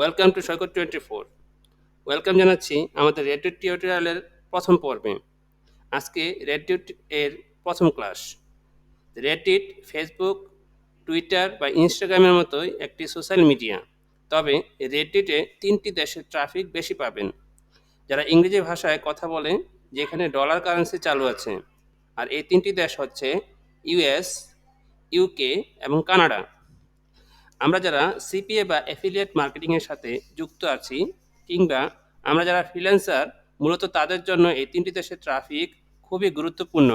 Welcome to Saikat 24। Welcome জানাচ্ছি আমাদের radio টিউটোরিয়ালের প্রথম পর্বে। আজকে রেডিও এর প্রথম ক্লাস। রেডিট ফেসবুক, টুইটার বা ইনস্টাগ্রামের মতোই একটি সোশ্যাল মিডিয়া। তবে রেডিটে 3টি দেশের ট্রাফিক বেশি পাবেন, যারা ইংরেজি ভাষায় কথা বলে, যেখানে ডলার কারেন্সি চালু আছে। আর এই 3টি দেশ হচ্ছে ইউএস, ইউকে এবং কানাডা। আমরা যারা সিপিএ বা অ্যাফিলিয়েট মার্কেটিংয়ের সাথে যুক্ত আছি, কিংবা আমরা যারা ফ্রিল্যান্সার, মূলত তাদের জন্য এই 3টি দেশের ট্রাফিক খুবই গুরুত্বপূর্ণ।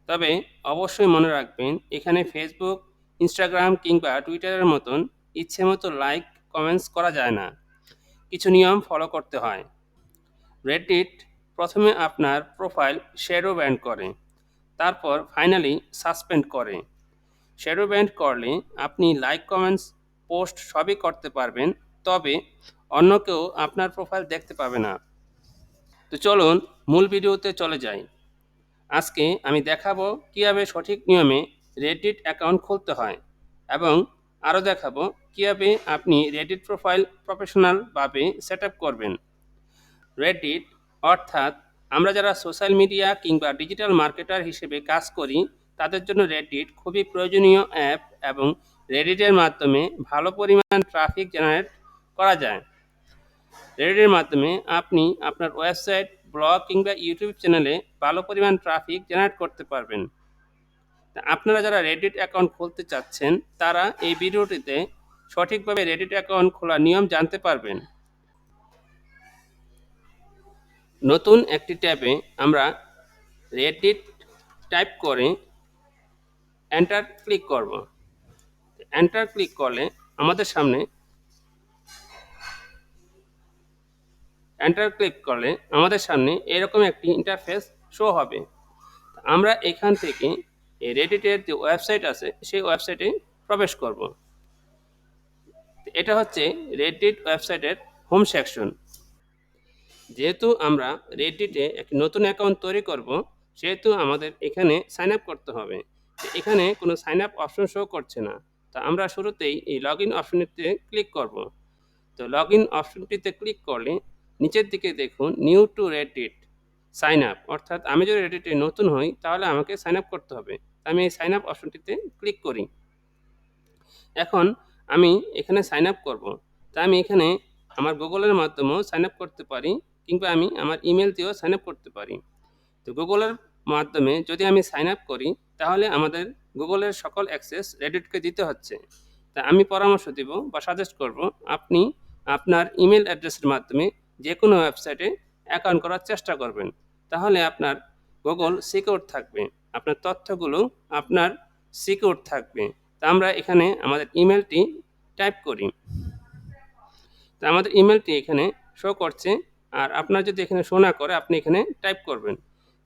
তবে অবশ্যই মনে রাখবেন, এখানে ফেসবুক, ইনস্টাগ্রাম কিংবা টুইটারের মতন ইচ্ছে মতো লাইক কমেন্টস করা যায় না। কিছু নিয়ম ফলো করতে হয়। রেডিট প্রথমে আপনার প্রোফাইল শ্যাডো ব্যান করে, তারপর ফাইনালি সাসপেন্ড করে। শ্যাডো ব্যান্ড করলে আপনি লাইক, কমেন্টস, পোস্ট সবই করতে পারবেন, তবে অন্য কেউ আপনার প্রোফাইল দেখতে পাবে না। তো চলুন মূল ভিডিওতে চলে যাই। আজকে আমি দেখাবো কীভাবে সঠিক নিয়মে রেডিট অ্যাকাউন্ট খুলতে হয়, এবং আরও দেখাবো কীভাবে আপনি রেডিট প্রোফাইল প্রফেশনালভাবে সেট আপ করবেন। রেডিট অর্থাৎ আমরা যারা সোশ্যাল মিডিয়া কিংবা ডিজিটাল মার্কেটার হিসেবে কাজ করি, তাদের জন্য রেডিট খুবই প্রয়োজনীয় অ্যাপ, এবং রেডিটের মাধ্যমে ভালো পরিমাণ ট্রাফিক জেনারেট করা যায়। রেডিটের মাধ্যমে আপনি আপনার ওয়েবসাইট, ব্লগ কিংবা ইউটিউব চ্যানেলে ভালো পরিমাণ ট্রাফিক জেনারেট করতে পারবেন। আপনারা যারা রেডিট অ্যাকাউন্ট খুলতে চাচ্ছেন, তারা এই ভিডিওটিতে সঠিকভাবে রেডিট অ্যাকাউন্ট খোলার নিয়ম জানতে পারবেন। নতুন একটি ট্যাবে আমরা রেডিট টাইপ করে এন্টার ক্লিক করব। এন্টার ক্লিক করলে আমাদের সামনে এরকম একটি ইন্টারফেস শো হবে। আমরা এখান থেকে এই রেডিটের যে ওয়েবসাইট আছে, সেই ওয়েবসাইটে প্রবেশ করব। এটা হচ্ছে রেডিট ওয়েবসাইটের হোম সেকশন। যেহেতু আমরা রেডিটে একটি নতুন অ্যাকাউন্ট তৈরি করব, সেহেতু আমাদের এখানে সাইন আপ করতে হবে। এখানে কোনো সাইন আপ অপশন শো করছে না, তো আমরা শুরুতেই এই লগ ইন অপশনটিতে ক্লিক করব। তো লগ ইন অপশনটিতে ক্লিক করলে নিচের দিকে দেখুন new to Reddit sign up, অর্থাৎ আমি যদি রেডিটে নতুন হই তাহলে আমাকে সাইন আপ করতে হবে। আমি এই সাইন আপ অপশনটিতে ক্লিক করি। এখন আমি এখানে সাইন আপ করব। তা আমি এখানে আমার গুগলের মাধ্যমেও সাইন আপ করতে পারি, কিংবা আমি আমার ইমেল দিয়েও সাইন আপ করতে পারি। তো গুগলের মাধ্যমে যদি আমি সাইন আপ করি, তাহলে আমাদের গুগলের সকল অ্যাক্সেস রেডিটকে দিতে হচ্ছে। তা আমি পরামর্শ দেব বা সাজেস্ট করব, আপনি আপনার ইমেল অ্যাড্রেসের মাধ্যমে যে কোনো ওয়েবসাইটে অ্যাকাউন্ট করার চেষ্টা করবেন। তাহলে আপনার গুগল সিকিউর থাকবে, আপনার তথ্যগুলো আপনার সিকিউর থাকবে। তা আমরা এখানে আমাদের ইমেলটি টাইপ করি। তো আমাদের ইমেলটি এখানে শো করছে, আর আপনার যদি এখানে শো না করে, আপনি এখানে টাইপ করবেন।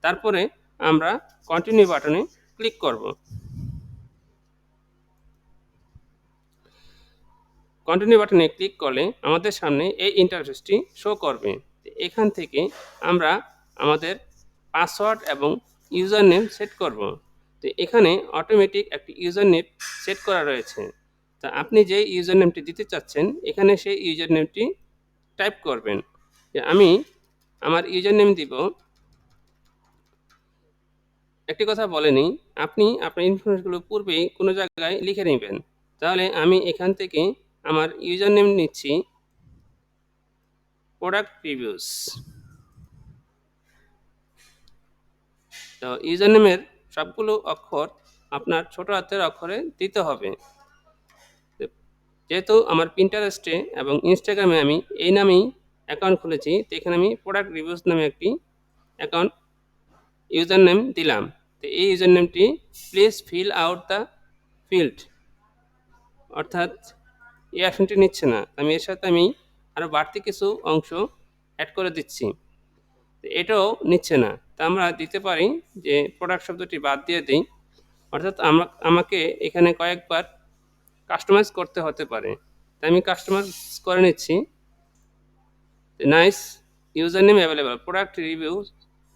তারপরে আমরা কন্টিনিউ বাটনে ক্লিক করব। কন্টিনিউ বাটনে ক্লিক করলে আমাদের সামনে এই ইন্টারফেসটি শো করবে। এখান থেকে আমরা আমাদের পাসওয়ার্ড এবং ইউজার নেম সেট করব। তো এখানে অটোমেটিক একটি ইউজার নেম সেট করা রয়েছে। তা আপনি যে ইউজার নেমটি দিতে চাচ্ছেন, এখানে সেই ইউজার নেমটি টাইপ করবেন। আমি আমার ইউজার নেম দিব। একটি কথা বলে নিই, আপনি আপনার ইনফরমেশনগুলো পূর্বেই কোনো জায়গায় লিখে নেবেন। তাহলে আমি এখান থেকে আমার ইউজার নেম নিচ্ছি প্রোডাক্ট রিভিউস। তো ইউজার নেমের সবগুলো অক্ষর আপনার ছোট হাতের অক্ষরে দিতে হবে। যেহেতু আমার পিন্টারেস্টে এবং ইনস্টাগ্রামে আমি এই নামেই অ্যাকাউন্ট খুলেছি, তো এখানে আমি প্রোডাক্ট রিভিউস নামে একটি অ্যাকাউন্ট ইউজার নেম দিলাম। তো এই ইউজার নেমটি please fill out the field, অর্থাৎ এই অপশনটি নিচ্ছে না। আমি এর সাথে আমি আরও বাড়তি কিছু অংশ অ্যাড করে দিচ্ছি, তো এটাও নিচ্ছে না। তা আমরা দিতে পারি যে প্রোডাক্ট শব্দটি বাদ দিয়ে দিই, অর্থাৎ আমাকে এখানে কয়েকবার কাস্টমাইজ করতে হতে পারে। তাই আমি কাস্টমাইজ করে নিচ্ছি। Nice user name available, product review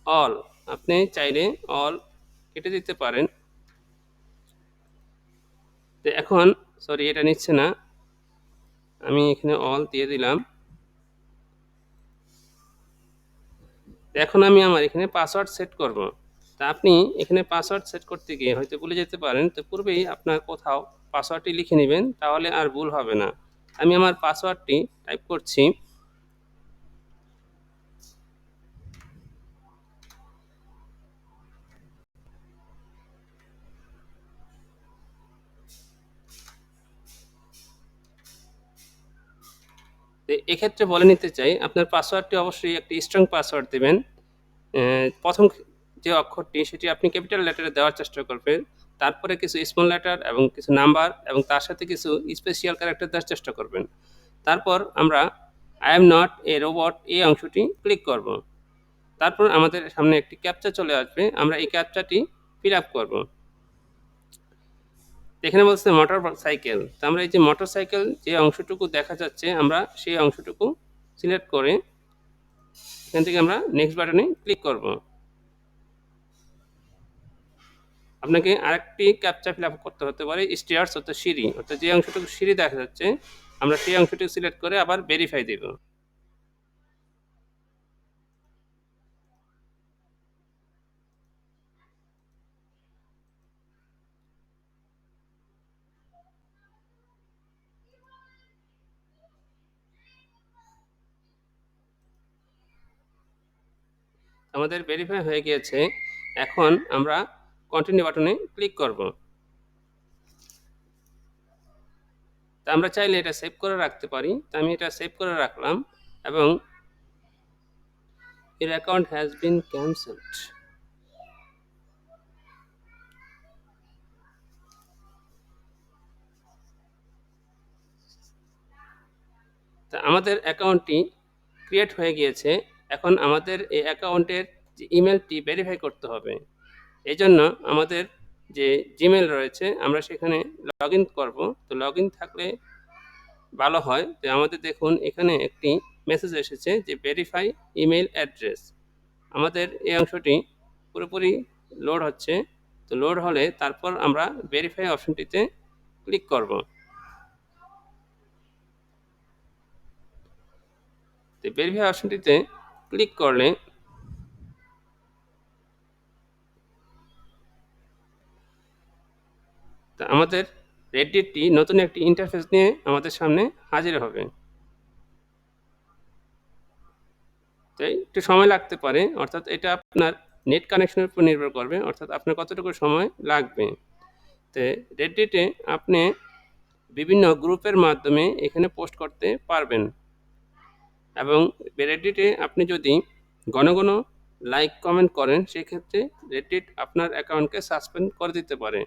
all, আপনি চাইলে অল কেটে দিতে পারেন। তো এখন সরি, এটা নিচ্ছে না। আমি এখানে অল দিয়ে দিলাম। এখন আমি আমার এখানে পাসওয়ার্ড সেট করব। তা আপনি এখানে পাসওয়ার্ড সেট করতে গিয়ে হয়তো ভুলে যেতে পারেন, তো পূর্বেই আপনার কোথাও পাসওয়ার্ডটি লিখে নেবেন, তাহলে আর ভুল হবে না। আমি আমার পাসওয়ার্ডটি টাইপ করছি। তো এক্ষেত্রে বলে নিতে চাই, আপনার পাসওয়ার্ডটি অবশ্যই একটি স্ট্রং পাসওয়ার্ড দেবেন। প্রথম যে অক্ষরটি সেটি আপনি ক্যাপিটাল লেটারে দেওয়ার চেষ্টা করবেন। তারপরে কিছু স্মল লেটার এবং কিছু নাম্বার এবং তার সাথে কিছু স্পেশাল ক্যারেক্টার দেওয়ার চেষ্টা করবেন। তারপর আমরা I am not a robot এই অংশটি ক্লিক করব। তারপর আমাদের সামনে একটি ক্যাপচা চলে আসবে, আমরা এই ক্যাপচাটি ফিল আপ করব। এখানে বলছে মোটর সাইকেল, তো আমরা এই যে মোটর সাইকেল যে অংশটুকু দেখা যাচ্ছে, আমরা সেই অংশটুকু সিলেক্ট করে এখান থেকে আমরা নেক্সট বাটনে ক্লিক করব। আপনাকে আরেকটি ক্যাপচা ফিল আপ করতে হতে পারে, স্টেয়ার্স অর্থাৎ সিঁড়ি, অর্থাৎ যে অংশটুকু সিঁড়ি দেখা যাচ্ছে আমরা সেই অংশটুকু সিলেক্ট করে আবার ভেরিফাই দেব। আমাদের ভেরিফাই হয়ে গিয়েছে। এখন আমরা কন্টিনিউ বাটনে ক্লিক করব। তা আমরা চাইলে এটা সেভ করে রাখতে পারি, তা আমি এটা সেভ করে রাখলাম এবং your account has been cancelled। তা আমাদের অ্যাকাউন্টটি ক্রিয়েট হয়ে গিয়েছে। এখন আমাদের এই অ্যাকাউন্টের যে ইমেলটি ভেরিফাই করতে হবে। এজন্য আমাদের যে জিমেল রয়েছে আমরা সেখানে লগ ইন করবো। তো লগ ইন থাকলে ভালো হয়। তো আমাদের দেখুন এখানে একটি মেসেজ এসেছে যে ভেরিফাই ইমেল অ্যাড্রেস। আমাদের এই অংশটি পুরোপুরি লোড হচ্ছে। তো লোড হলে তারপর আমরা ভেরিফাই অপশনটিতে ক্লিক করব। তো ভেরিফাই অপশনটিতে ক্লিক করলে তা আমাদের রেডিটটি নতুন একটি ইন্টারফেস নিয়ে আমাদের সামনে হাজির হবে। তাই একটু সময় লাগতে পারে, অর্থাৎ এটা আপনার নেট কানেকশনের উপর নির্ভর করবে, অর্থাৎ আপনার কতটুকু সময় লাগবে। তো রেডিটে আপনি বিভিন্ন গ্রুপের মাধ্যমে এখানে পোস্ট করতে পারবেন এবং রেডিটে আপনি যদি ঘন ঘন লাইক কমেন্ট করেন সেক্ষেত্রে রেডিট আপনার অ্যাকাউন্টকে সাসপেন্ড করে দিতে পারে।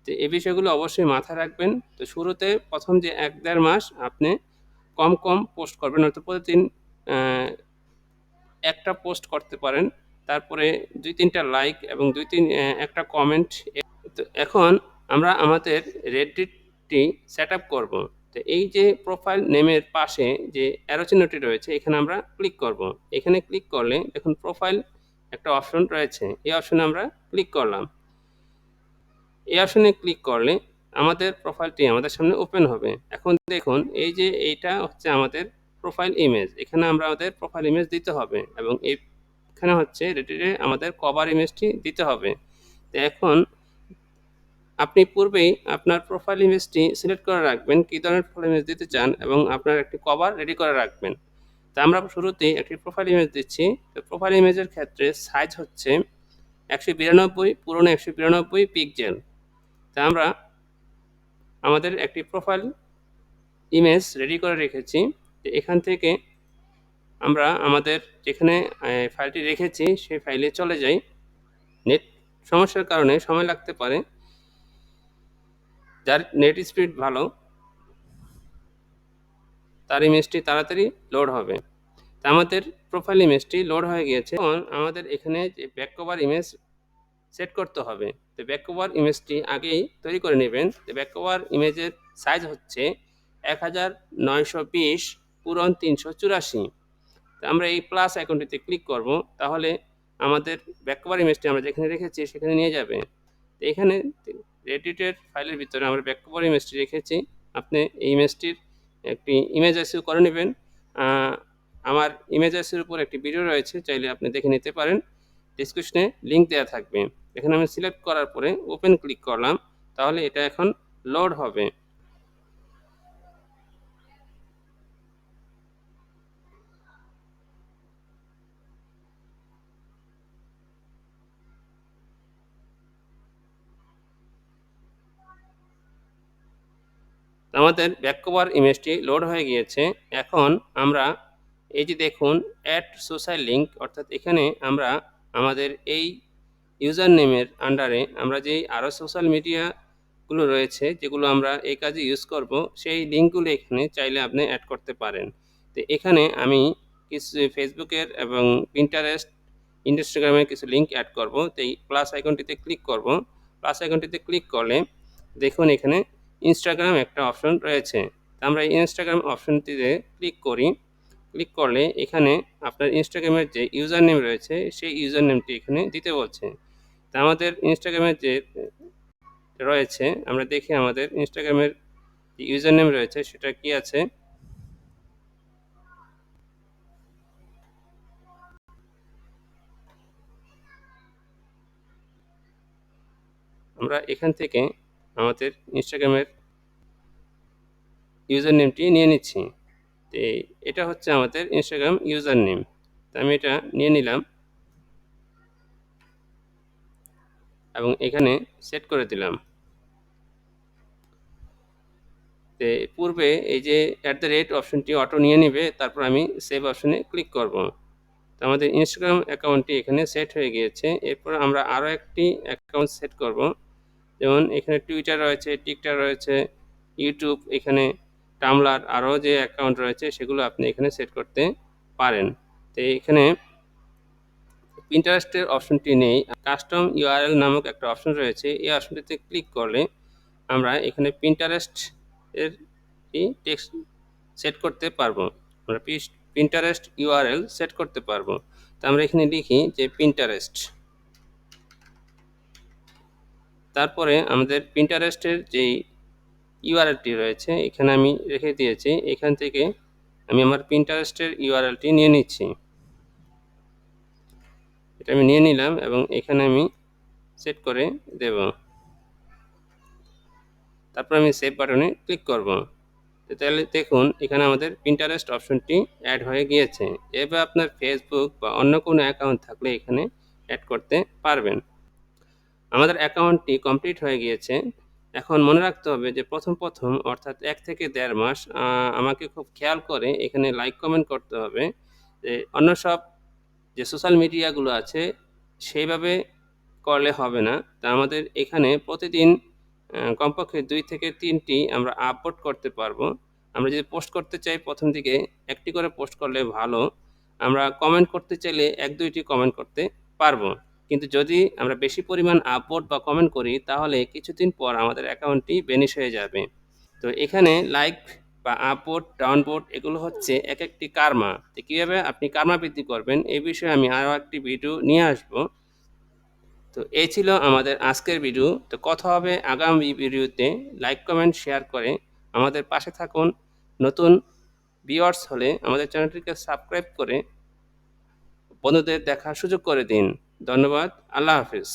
তো এই বিষয়গুলো অবশ্যই মাথায় রাখবেন। তো শুরুতে প্রথম যে ১-১.৫ মাস আপনি কম কম পোস্ট করবেন, হয়তো প্রতিদিন একটা পোস্ট করতে পারেন, তারপরে ২-৩টা লাইক এবং ২-৩ একটা কমেন্ট। তো এখন আমরা আমাদের রেডিটটি সেট আপ করবো। তো এই যে প্রোফাইল নেমের পাশে যে অ্যারো চিহ্নটি রয়েছে এখানে আমরা ক্লিক করব। এখানে ক্লিক করলে দেখুন প্রোফাইল একটা অপশন রয়েছে, এই অপশনে আমরা ক্লিক করলাম। এই অপশনে ক্লিক করলে আমাদের প্রোফাইলটি আমাদের সামনে ওপেন হবে। এখন দেখুন এই যে এইটা হচ্ছে আমাদের প্রোফাইল ইমেজ, এখানে আমরা আমাদের প্রোফাইল ইমেজ দিতে হবে এবং এখানে হচ্ছে রেডিটে আমাদের কভার ইমেজটি দিতে হবে। তো এখন আপনি পূর্বেই আপনার প্রোফাইল ইমেজটি সিলেক্ট করে রাখবেন কী ধরনের প্রোফাইল ইমেজ দিতে চান এবং আপনার একটি কভার রেডি করে রাখবেন। তো আমরা শুরুতেই একটি প্রোফাইল ইমেজ দিচ্ছি। তো প্রোফাইল ইমেজের ক্ষেত্রে সাইজ হচ্ছে ১৯২ পুরনো ১৯২ পিক্সেল। তা আমরা আমাদের একটি প্রোফাইল ইমেজ রেডি করে রেখেছি। তো এখান থেকে আমরা আমাদের যেখানে ফাইলটি রেখেছি সেই ফাইলে চলে যাই। নেট সমস্যার কারণে সময় লাগতে পারে, যার নেট স্পিড ভালো তার ইমেজটি তাড়াতাড়ি লোড হবে। তা আমাদের প্রোফাইল ইমেজটি লোড হয়ে গিয়েছে। এখন আমাদের এখানে যে ব্যাক কভার ইমেজ সেট করতে হবে। তো ব্যাক কভার ইমেজটি আগেই তৈরি করে নেবেন। তো ব্যাক কভার ইমেজের সাইজ হচ্ছে ১৯২০ পূরণ ৩৮৪। তো আমরা এই প্লাস আইকনটিতে ক্লিক করব, তাহলে আমাদের ব্যাক কভার ইমেজটি আমরা যেখানে রেখেছি সেখানে নিয়ে যাবে। তো এখানে রেডিটের ফাইলের ভিতরে আমরা ব্যাক কভার ইমেজটি রেখেছি। আপনি এই ইমেজটির একটি ইমেজ এসইও করে নেবেন। আ আমার ইমেজ এসইওর উপর একটি ভিডিও রয়েছে, চাইলে আপনি দেখে নিতে পারেন। ডেসক্রিপশনে লিঙ্ক দেয়া থাকবে। এখানে আমি সিলেক্ট করার পরে ওপেন ক্লিক করলাম। তাহলে এটা এখন লোড হবে। আমাদের ব্যাক কভার ইমেজটি লোড হয়ে গিয়েছে। এখন আমরা এই যে দেখুন এড সোশ্যাল লিঙ্ক, অর্থাৎ এখানে আমরা আমাদের এই ইউজার নেমের আন্ডারে আমরা যেই আরও সোশ্যাল মিডিয়াগুলো রয়েছে যেগুলো আমরা এই কাজে ইউজ করব, সেই লিঙ্কগুলো এখানে চাইলে আপনি অ্যাড করতে পারেন। তো এখানে আমি কিছু ফেসবুকের এবং পিন্টারেস্ট, ইনস্টাগ্রামের কিছু লিঙ্ক অ্যাড করব। তো এই প্লাস আইকনটিতে ক্লিক করব। প্লাস আইকনটিতে ক্লিক করলে দেখুন এখানে ইনস্টাগ্রাম একটা অপশন রয়েছে। তো আমরা এই ইনস্টাগ্রাম অপশনটিতে ক্লিক করি। ক্লিক করলে এখানে আপনার ইনস্টাগ্রামের যে ইউজার নেম রয়েছে সেই ইউজার নেমটি এখানে দিতে বলছে। তা আমাদের ইনস্টাগ্রামের যে রয়েছে, আমরা দেখি আমাদের ইনস্টাগ্রামের যে ইউজার নেম রয়েছে সেটা কি আছে। আমরা এখান থেকে আমাদের ইনস্টাগ্রামের ইউজার নেমটি নিয়ে নিচ্ছি। তো এটা হচ্ছে আমাদের ইনস্টাগ্রাম ইউজার নেম। তো আমি এটা নিয়ে নিলাম এবং এখানে সেট করে দিলাম। তো পূর্বে এই যে অপশনটি অটো নিয়ে নিবে, তারপর আমি সেভ অপশনে ক্লিক করব। তো আমাদের ইনস্টাগ্রাম অ্যাকাউন্টটি এখানে সেট হয়ে গিয়েছে। এরপর আমরা আরও একটি অ্যাকাউন্ট সেট করব। যেমন এখানে টুইটার রয়েছে, টিকটক রয়েছে, ইউটিউব, এখানে টামলার, আরও যে অ্যাকাউন্ট রয়েছে সেগুলো আপনি এখানে সেট করতে পারেন। তো এখানে পিন্টারেস্টের অপশনটি নেই, কাস্টম ইউআরএল নামক একটা অপশন রয়েছে। এই অপশনটিতে ক্লিক করলে আমরা এখানে পিন্টারেস্ট এর টেক্সট সেট করতে পারবো। আমরা পিন্টারেস্ট ইউআরএল সেট করতে পারবো। তো আমরা এখানে লিখি যে পিন্টারেস্ট, তারপরে আমাদের পিন্টারেস্টের যেই ইউআরএলটি রয়েছে এখানে আমি রেখে দিয়েছি। এখান থেকে আমি আমার পিন্টারেস্টের ইউআরএলটি নিয়ে নিচ্ছি। এটা আমি নিয়ে নিলাম এবং এখানে আমি সেট করে দেব। তারপর আমি সেভ বাটনে ক্লিক করব। তাহলে দেখুন এখানে আমাদের পিন্টারেস্ট অপশনটি অ্যাড হয়ে গিয়েছে। এবার আপনার ফেসবুক বা অন্য কোনো অ্যাকাউন্ট থাকলে এখানে অ্যাড করতে পারবেন। আমাদের অ্যাকাউন্টটি কমপ্লিট হয়ে গিয়েছে। এখন মনে রাখতে হবে যে প্রথম অর্থাৎ ১ থেকে ১.৫ মাস আমাকে খুব খেয়াল করে এখানে লাইক কমেন্ট করতে হবে। যে অন্য সব যে সোশ্যাল মিডিয়াগুলো আছে সেইভাবে করলে হবে না। তা আমাদের এখানে প্রতিদিন কমপক্ষে ২ থেকে ৩ টি আমরা আপলোড করতে পারবো। আমরা যদি পোস্ট করতে চাই ১ম দিকে ১ টি করে পোস্ট করলে ভালো। আমরা কমেন্ট করতে চাইলে ১-২ টি কমেন্ট করতে পারবো। কিন্তু যদি আমরা বেশি পরিমাণ আপলোড বা কমেন্ট করি তাহলে কিছুদিন পর আমাদের অ্যাকাউন্টটি ভ্যানিশ হয়ে যাবে। তো এখানে লাইক বা আপভোট, ডাউনভোট এগুলো হচ্ছে একেকটি কার্মা। তো কীভাবে আপনি কার্মা বৃদ্ধি করবেন এই বিষয়ে আমি আরও একটি ভিডিও নিয়ে আসবো। তো এই ছিল আমাদের আজকের ভিডিও। তো কথা হবে আগামী ভিডিওতে। লাইক, কমেন্ট, শেয়ার করে আমাদের পাশে থাকুন। নতুন ভিউয়ার্স হলে আমাদের চ্যানেলটিকে সাবস্ক্রাইব করে বন্ধুদের দেখার সুযোগ করে দিন। ধন্যবাদ। আল্লাহ হাফেজ।